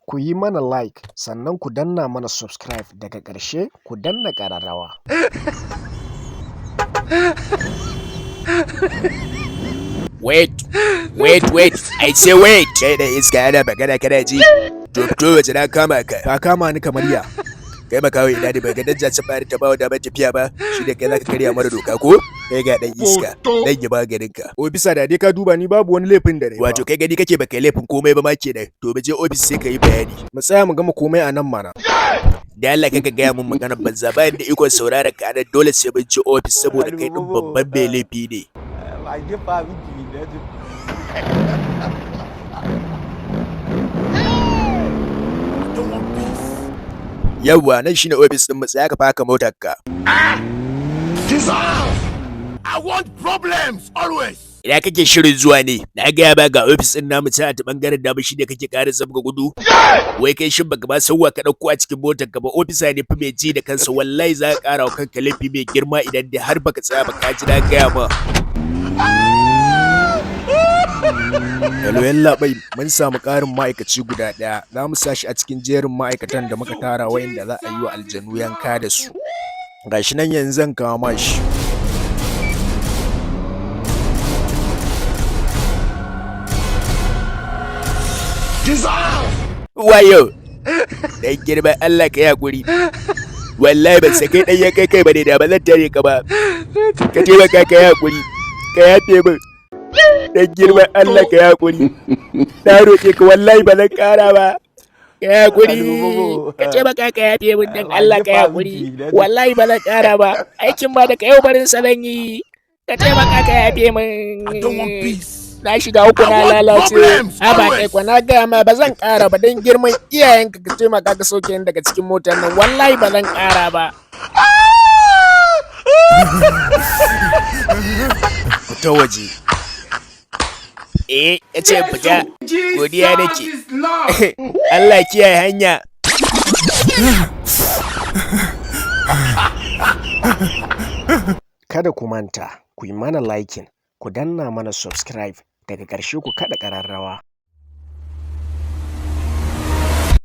Ku yi mana like sannan ku danna mana subscribe daga ƙarshe ku danna ƙararrawa. Wait, I say wait. Kai da iska ana magana kana ji. To wace na kama ka. Ka kama ni kamar ya. Kai makawo ina da baka danja ta bari ta bawa damar tafiya ba. Shi da kai zaka karya mana doka ko? Kai ga dan iska. Dan yi maganin ka. Ofisa da dai ka duba ni babu wani laifin da nayi ba. Wato kai gani kake baka laifin komai ba ma kenan. To mu je ofis sai ka yi bayani. Mu tsaya mu gama komai a nan mana. Da Allah kaka gaya mun maganar banza bayan da ikon saurara ka nan dole sai mun je ofis saboda kai din babban mai laifi ne. Yawwa nan shine ofis din mu tsaya ka faka motar ka. I want problems always. Ina kake shirin zuwa ne? Na gaya ba ga ofis din namu ta bangaren dama shine kake ƙara zabga gudu. Wai kai shin baka ba sauwa ka dauko a cikin motar ka ba ofisa ne fa mai ji da kansa wallahi za ka ƙara wa kanka laifi mai girma idan dai har baka tsaya ba ka ji na gaya ma. Hello yallaɓai, mun samu ƙarin ma'aikaci guda ɗaya. Za mu sa shi a cikin jerin ma'aikatan da muka tara wayanda za a yi wa aljanu yanka da su. Gashi nan yanzu zan kama shi. Wayo, dan girman Allah ka yi hakuri. Wallahi ban sakai dan ya kai bane da ba zan tare ka ba. Ka taimaka ka yi hakuri. Ka yafe min. Dan girman Allah ka yi hakuri. Na roƙe ka wallahi ba zan ƙara ba. Ka yi hakuri. Ka taimaka ka yafe min dan Allah ka yi hakuri. Wallahi ba zan ƙara ba. Aikin ba da ka yau barin sa zan yi. Ka taimaka ka yafe min. Na shiga uku na lalace. Ba kai kwa na gaya ma ba zan ƙara ba don girman iyayenka ka taimaka ka soke ni daga cikin motar nan wallahi ba zan ƙara ba. Fita waje. Ya ce fita. Godiya nake. Allah kiyaye hanya. Kada ku manta, ku yi mana liking, ku danna mana subscribe, daga ƙarshe ku kaɗa ƙararrawa.